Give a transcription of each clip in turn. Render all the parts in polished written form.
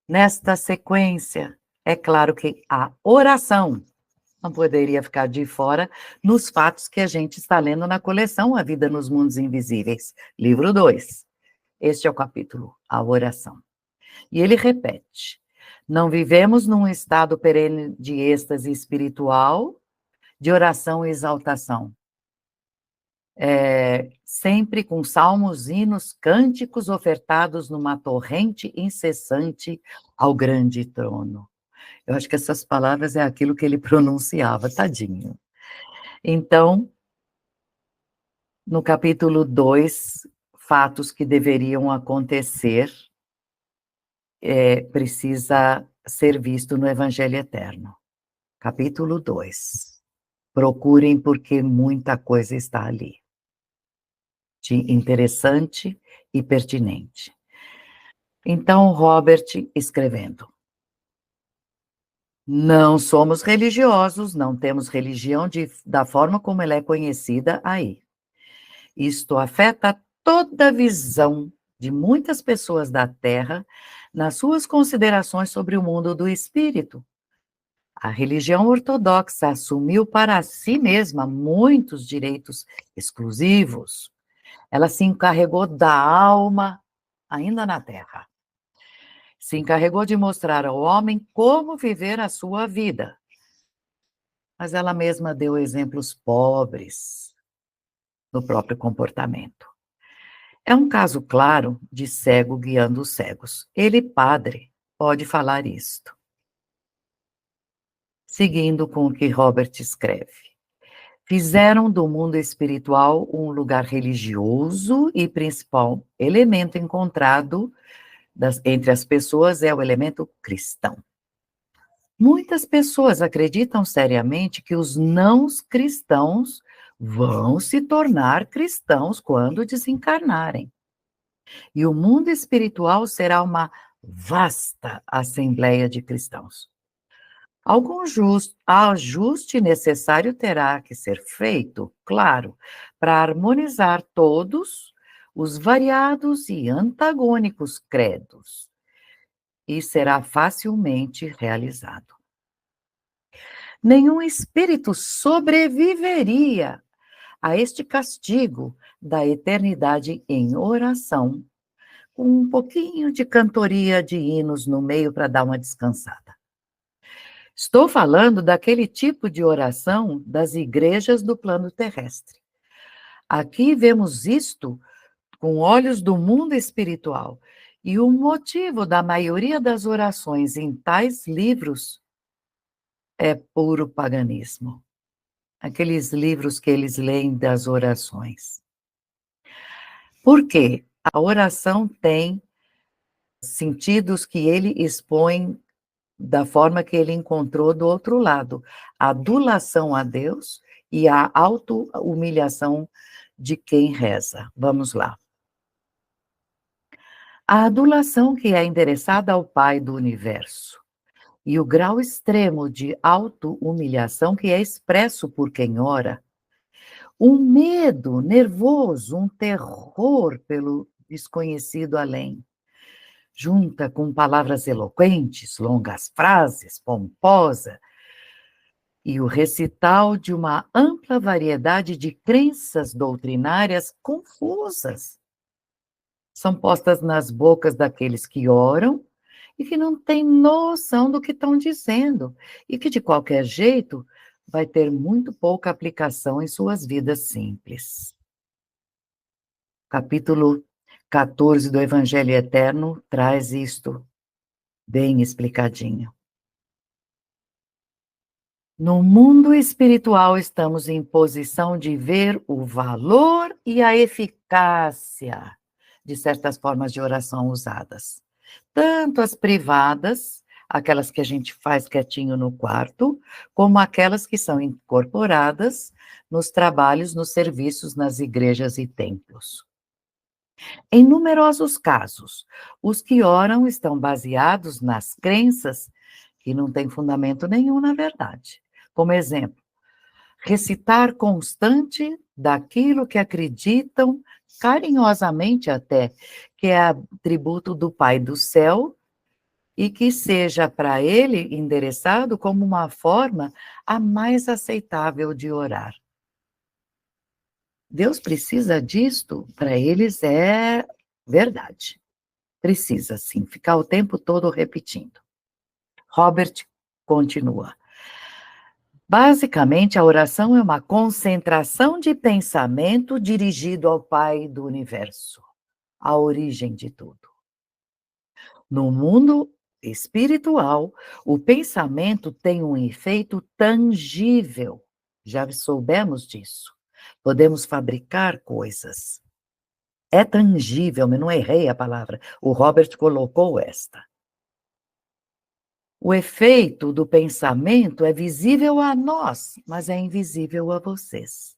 Nesta sequência, é claro que a oração não poderia ficar de fora nos fatos que a gente está lendo na coleção A Vida nos Mundos Invisíveis, livro 2. Este é o capítulo, a oração. E ele repete: não vivemos num estado perene de êxtase espiritual, de oração e exaltação. Sempre com salmos, hinos, cânticos ofertados numa torrente incessante ao grande trono. Eu acho que essas palavras é aquilo que ele pronunciava, tadinho. Então, no capítulo 2, fatos que deveriam acontecer, precisa ser visto no Evangelho Eterno. Capítulo 2. Procurem porque muita coisa está ali, de interessante e pertinente. Então, Robert escrevendo: não somos religiosos, não temos religião da forma como ela é conhecida aí. Isto afeta toda a visão de muitas pessoas da Terra nas suas considerações sobre o mundo do espírito. A religião ortodoxa assumiu para si mesma muitos direitos exclusivos. Ela se encarregou da alma ainda na Terra. Se encarregou de mostrar ao homem como viver a sua vida. Mas ela mesma deu exemplos pobres no próprio comportamento. É um caso claro de cego guiando os cegos. Ele, padre, pode falar isto. Seguindo com o que Robert escreve. Fizeram do mundo espiritual um lugar religioso e principal elemento encontrado entre as pessoas é o elemento cristão. Muitas pessoas acreditam seriamente que os não cristãos vão se tornar cristãos quando desencarnarem. E o mundo espiritual será uma vasta assembleia de cristãos. Algum ajuste necessário terá que ser feito, claro, para harmonizar todos os variados e antagônicos credos, e será facilmente realizado. Nenhum espírito sobreviveria a este castigo da eternidade em oração, com um pouquinho de cantoria de hinos no meio para dar uma descansada. Estou falando daquele tipo de oração das igrejas do plano terrestre. Aqui vemos isto com olhos do mundo espiritual, e o motivo da maioria das orações em tais livros é puro paganismo. Aqueles livros que eles leem das orações. Por quê? A oração tem sentidos que ele expõe da forma que ele encontrou do outro lado. A adulação a Deus e a auto-humilhação de quem reza. Vamos lá. A adulação que é endereçada ao Pai do Universo e o grau extremo de auto-humilhação que é expresso por quem ora, um medo nervoso, um terror pelo desconhecido além, junta com palavras eloquentes, longas frases, pomposa, e o recital de uma ampla variedade de crenças doutrinárias confusas. São postas nas bocas daqueles que oram e que não têm noção do que estão dizendo, e que, de qualquer jeito, vai ter muito pouca aplicação em suas vidas simples. Capítulo 14 do Evangelho Eterno traz isto bem explicadinho. No mundo espiritual, estamos em posição de ver o valor e a eficácia de certas formas de oração usadas. Tanto as privadas, aquelas que a gente faz quietinho no quarto, como aquelas que são incorporadas nos trabalhos, nos serviços, nas igrejas e templos. Em numerosos casos, os que oram estão baseados nas crenças que não têm fundamento nenhum na verdade. Como exemplo, recitar constante daquilo que acreditam, carinhosamente até, que é atributo do Pai do Céu e que seja para ele endereçado como uma forma a mais aceitável de orar. Deus precisa disto, para eles é verdade. Precisa, sim, ficar o tempo todo repetindo. Robert continua. Basicamente, a oração é uma concentração de pensamento dirigido ao Pai do Universo, a origem de tudo. No mundo espiritual, o pensamento tem um efeito tangível. Já soubemos disso. Podemos fabricar coisas. É tangível, mas não errei a palavra. O Robert colocou esta. O efeito do pensamento é visível a nós, mas é invisível a vocês.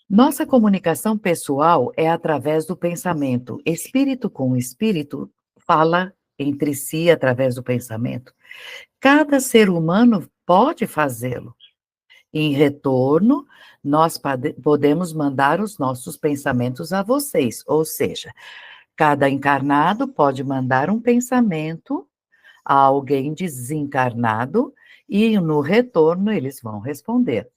Nossa comunicação pessoal é através do pensamento. Espírito com espírito fala entre si através do pensamento. Cada ser humano pode fazê-lo. Em retorno, nós podemos mandar os nossos pensamentos a vocês, ou seja, cada encarnado pode mandar um pensamento a alguém desencarnado e no retorno eles vão responder.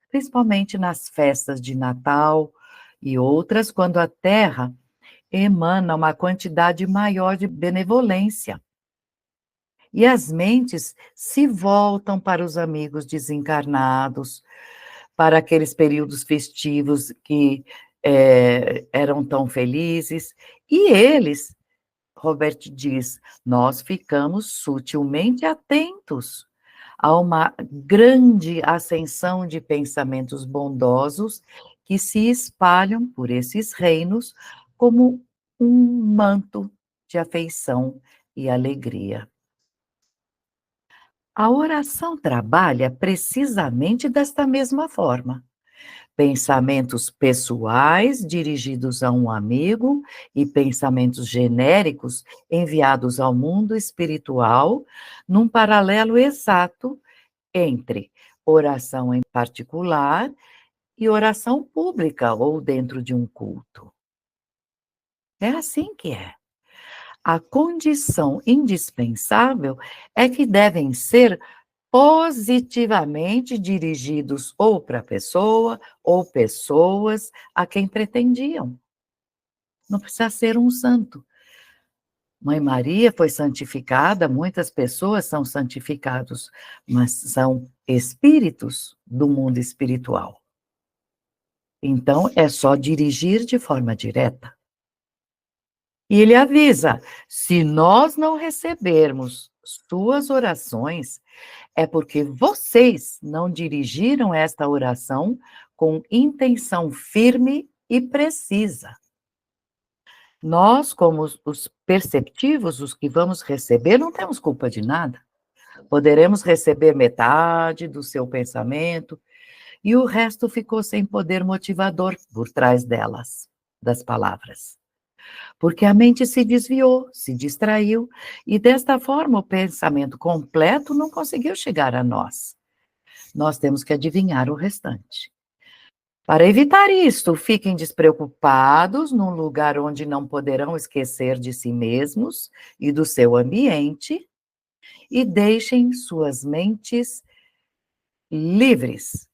Principalmente nas festas de Natal e outras, quando a Terra emana uma quantidade maior de benevolência. E as mentes se voltam para os amigos desencarnados, para aqueles períodos festivos que eram tão felizes, e eles, Robert diz, nós ficamos sutilmente atentos a uma grande ascensão de pensamentos bondosos que se espalham por esses reinos como um manto de afeição e alegria. A oração trabalha precisamente desta mesma forma. Pensamentos pessoais dirigidos a um amigo e pensamentos genéricos enviados ao mundo espiritual, num paralelo exato entre oração em particular e oração pública ou dentro de um culto. É assim que é. A condição indispensável é que devem ser positivamente dirigidos ou para a pessoa ou pessoas a quem pretendiam. Não precisa ser um santo. Mãe Maria foi santificada, muitas pessoas são santificados, mas são espíritos do mundo espiritual. Então, é só dirigir de forma direta. E ele avisa: se nós não recebermos suas orações, é porque vocês não dirigiram esta oração com intenção firme e precisa. Nós, como os perceptivos, os que vamos receber, não temos culpa de nada. Poderemos receber metade do seu pensamento e o resto ficou sem poder motivador por trás delas, das palavras. Porque a mente se desviou, se distraiu, e desta forma o pensamento completo não conseguiu chegar a nós. Nós temos que adivinhar o restante. Para evitar isto, fiquem despreocupados num lugar onde não poderão esquecer de si mesmos e do seu ambiente, e deixem suas mentes livres.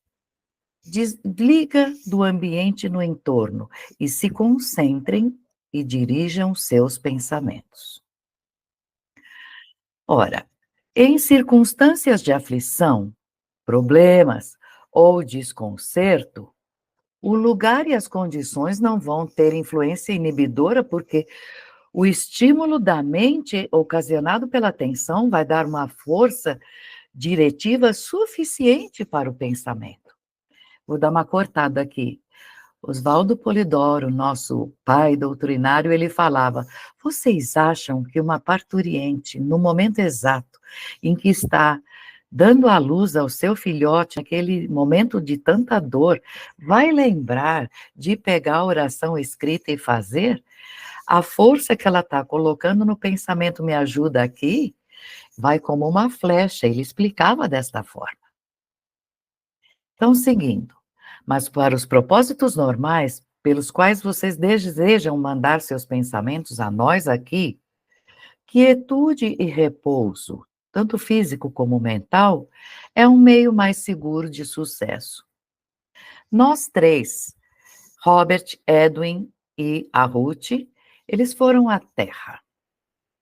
Desliga do ambiente no entorno e se concentrem e dirijam seus pensamentos. Ora, em circunstâncias de aflição, problemas ou desconcerto, o lugar e as condições não vão ter influência inibidora, porque o estímulo da mente ocasionado pela tensão vai dar uma força diretiva suficiente para o pensamento. Vou dar uma cortada aqui. Oswaldo Polidoro, nosso pai doutrinário, ele falava: vocês acham que uma parturiente, no momento exato em que está dando à luz ao seu filhote, naquele momento de tanta dor, vai lembrar de pegar a oração escrita e fazer? A força que ela está colocando no pensamento me ajuda aqui, vai como uma flecha. Ele explicava desta forma. Então, seguindo. Mas para os propósitos normais, pelos quais vocês desejam mandar seus pensamentos a nós aqui, Quietude e repouso, tanto físico como mental, é um meio mais seguro de sucesso. Nós três, Robert, Edwin e a Ruth, eles foram à Terra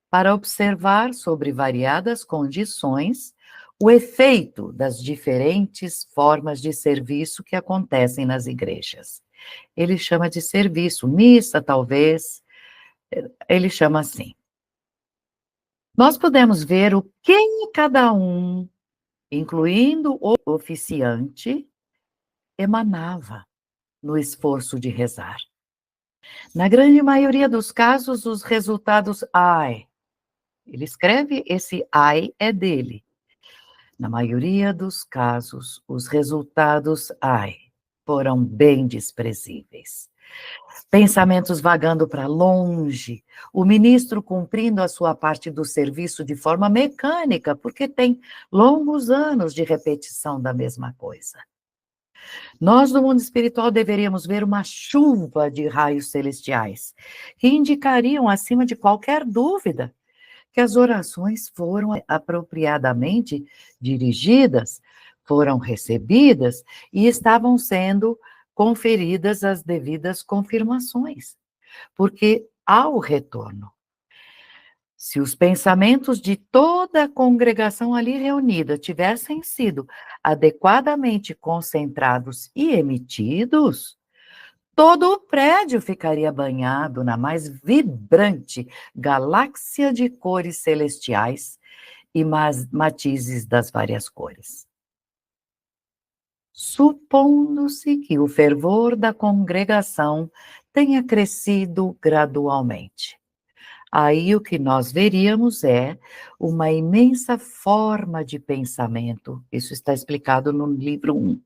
para observar sobre variadas condições o efeito das diferentes formas de serviço que acontecem nas igrejas. Ele chama de serviço, missa talvez, ele chama assim. Nós podemos ver o que cada um, incluindo o oficiante, emanava no esforço de rezar. Na grande maioria dos casos, os resultados, ele escreve, esse é dele. Na maioria dos casos, os resultados, foram bem desprezíveis. Pensamentos vagando para longe, o ministro cumprindo a sua parte do serviço de forma mecânica, porque tem longos anos de repetição da mesma coisa. Nós, do mundo espiritual, deveríamos ver uma chuva de raios celestiais, que indicariam, acima de qualquer dúvida, que as orações foram apropriadamente dirigidas, foram recebidas e estavam sendo conferidas as devidas confirmações, porque há o retorno. Se os pensamentos de toda a congregação ali reunida tivessem sido adequadamente concentrados e emitidos, todo o prédio ficaria banhado na mais vibrante galáxia de cores celestiais e matizes das várias cores. Supondo-se que o fervor da congregação tenha crescido gradualmente. Aí o que nós veríamos é uma imensa forma de pensamento, isso está explicado no livro 1,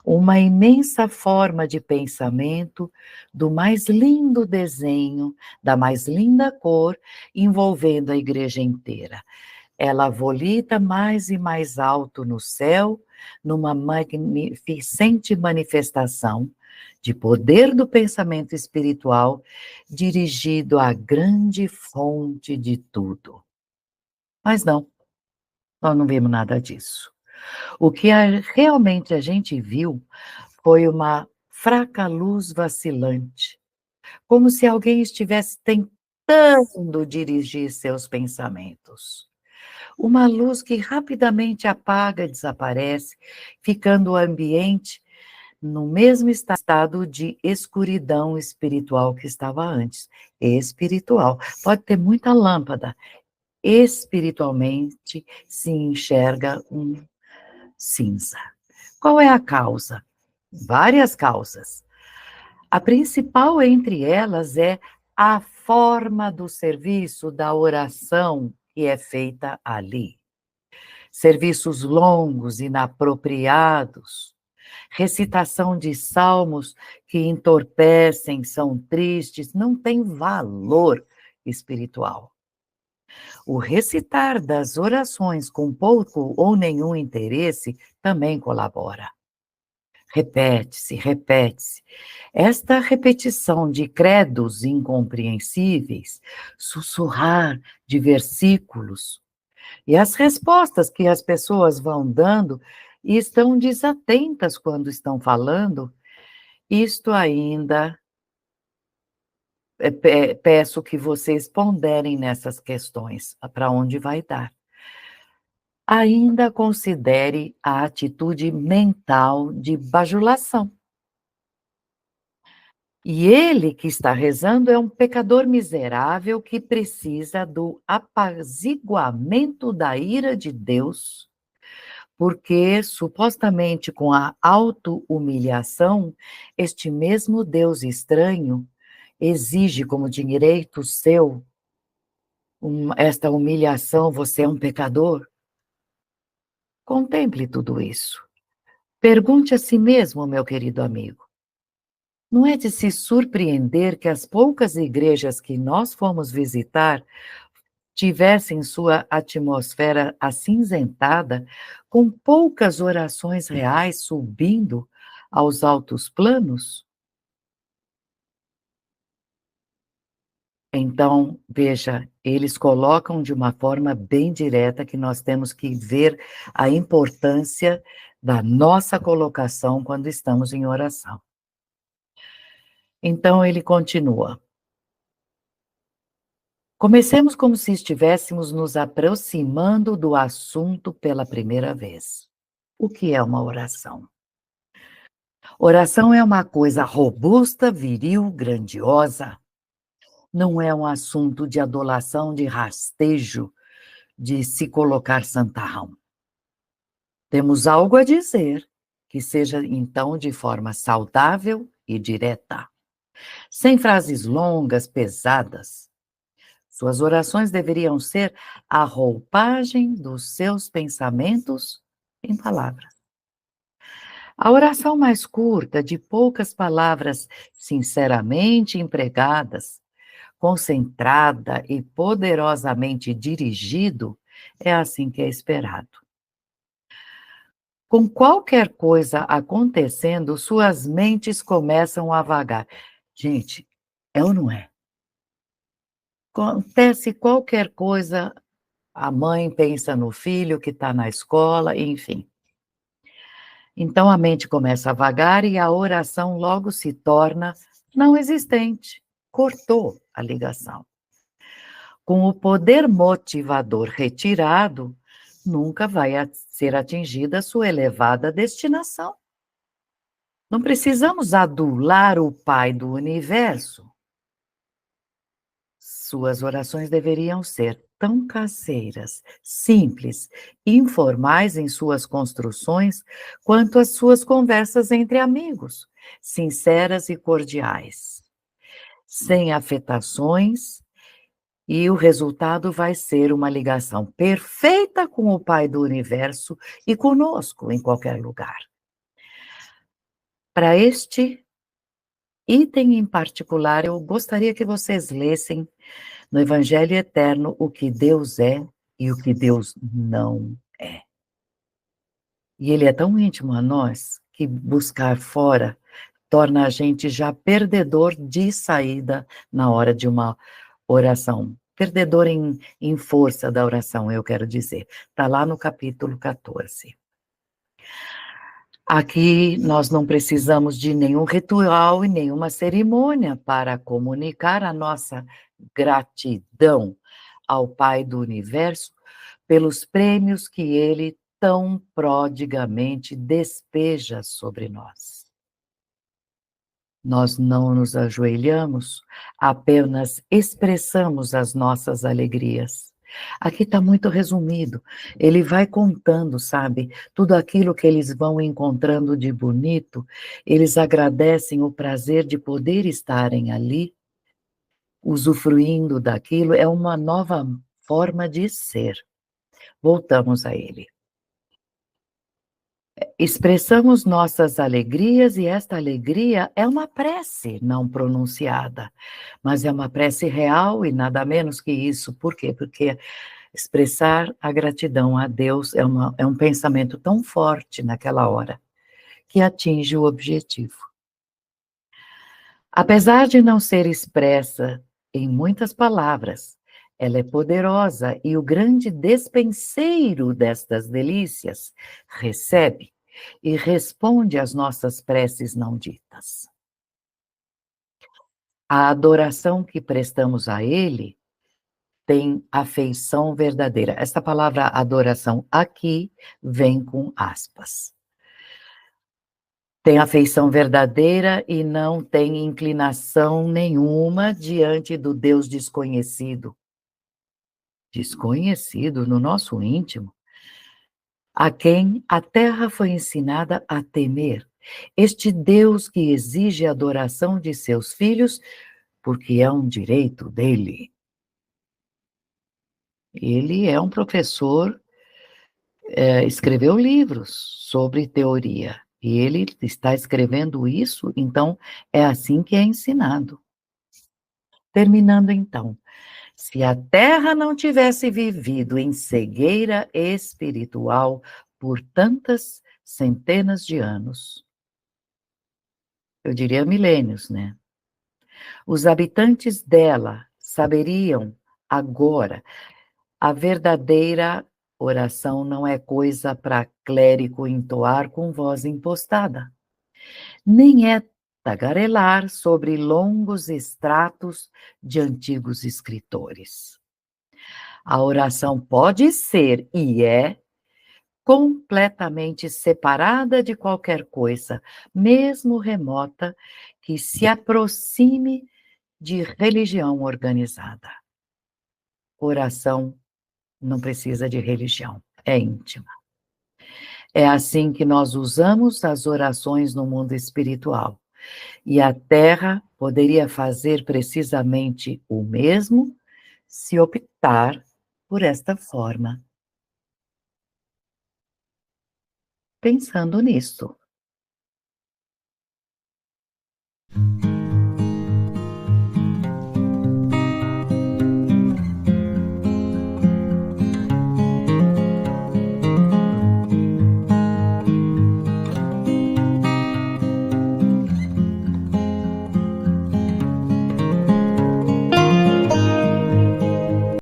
uma imensa forma de pensamento do mais lindo desenho, da mais linda cor, envolvendo a igreja inteira. Ela volita mais e mais alto no céu, numa magnificente manifestação de poder do pensamento espiritual, dirigido à grande fonte de tudo. Mas não, nós não vimos nada disso. O que realmente a gente viu foi uma fraca luz vacilante, como se alguém estivesse tentando dirigir seus pensamentos. Uma luz que rapidamente apaga e desaparece, ficando o ambiente no mesmo estado de escuridão espiritual que estava antes. Espiritual. Pode ter muita lâmpada. Espiritualmente se enxerga um cinza. Qual é a causa? Várias causas. A principal entre elas é a forma do serviço, da oração que é feita ali. Serviços longos, inapropriados, recitação de salmos que entorpecem, são tristes, não tem valor espiritual. O recitar das orações com pouco ou nenhum interesse também colabora. Repete-se, repete-se. Esta repetição de credos incompreensíveis, sussurrar de versículos, e as respostas que as pessoas vão dando e estão desatentas quando estão falando, isto ainda peço que vocês ponderem nessas questões, para onde vai dar. Ainda considere a atitude mental de bajulação. E ele que está rezando é um pecador miserável que precisa do apaziguamento da ira de Deus, porque supostamente com a auto-humilhação, este mesmo Deus estranho exige como direito seu esta humilhação, você é um pecador? Contemple tudo isso. Pergunte a si mesmo, meu querido amigo. Não é de se surpreender que as poucas igrejas que nós fomos visitar tivessem sua atmosfera acinzentada, com poucas orações reais subindo aos altos planos? Então, veja, eles colocam de uma forma bem direta que nós temos que ver a importância da nossa colocação quando estamos em oração. Então ele continua: comecemos como se estivéssemos nos aproximando do assunto pela primeira vez. O que é uma oração? Oração é uma coisa robusta, viril, grandiosa. Não é um assunto de adulação, de rastejo, de se colocar santarrão. Temos algo a dizer, que seja então de forma saudável e direta, sem frases longas, pesadas. Suas orações deveriam ser a roupagem dos seus pensamentos em palavras. A oração mais curta, de poucas palavras sinceramente empregadas, concentrada e poderosamente dirigido, é assim que é esperado. Com qualquer coisa acontecendo, suas mentes começam a vagar. Gente, é ou não é? Acontece qualquer coisa, a mãe pensa no filho que está na escola, enfim. Então a mente começa a vagar e a oração logo se torna não existente. Cortou a ligação. Com o poder motivador retirado, nunca vai ser atingida a sua elevada destinação. Não precisamos adular o Pai do Universo. Suas orações deveriam ser tão caseiras, simples, informais em suas construções, quanto as suas conversas entre amigos, sinceras e cordiais, sem afetações, e o resultado vai ser uma ligação perfeita com o Pai do Universo e conosco em qualquer lugar. Para este item em particular, eu gostaria que vocês lessem no Evangelho Eterno o que Deus é e o que Deus não é. E ele é tão íntimo a nós que buscar fora torna a gente já perdedor de saída na hora de uma oração. Perdedor em força da oração, eu quero dizer. Está lá no capítulo 14. Aqui nós não precisamos de nenhum ritual e nenhuma cerimônia para comunicar a nossa gratidão ao Pai do Universo pelos prêmios que ele tão prodigamente despeja sobre nós. Nós não nos ajoelhamos, apenas expressamos as nossas alegrias. Aqui está muito resumido. Ele vai contando, sabe, tudo aquilo que eles vão encontrando de bonito, eles agradecem o prazer de poder estarem ali, usufruindo daquilo, é uma nova forma de ser. Voltamos a ele. Expressamos nossas alegrias e esta alegria é uma prece não pronunciada, mas é uma prece real e nada menos que isso. Por quê? Porque expressar a gratidão a Deus é um pensamento tão forte naquela hora que atinge o objetivo. Apesar de não ser expressa em muitas palavras, ela é poderosa e o grande despenseiro destas delícias recebe e responde às nossas preces não ditas. A adoração que prestamos a Ele tem afeição verdadeira. Esta palavra adoração aqui vem com aspas. Tem afeição verdadeira e não tem inclinação nenhuma diante do Deus desconhecido. Desconhecido no nosso íntimo, a quem a terra foi ensinada a temer. Este Deus que exige a adoração de seus filhos, porque é um direito dele. Ele é um professor, escreveu livros sobre teoria, e ele está escrevendo isso, então é assim que é ensinado. Terminando então, se a Terra não tivesse vivido em cegueira espiritual por tantas centenas de anos, eu diria milênios, né? Os habitantes dela saberiam agora a verdadeira oração não é coisa para clérigo entoar com voz impostada, nem é tagarelar sobre longos extratos de antigos escritores. A oração pode ser e é completamente separada de qualquer coisa, mesmo remota, que se aproxime de religião organizada. Oração não precisa de religião, é íntima. É assim que nós usamos as orações no mundo espiritual. E a Terra poderia fazer precisamente o mesmo se optar por esta forma. Pensando nisso.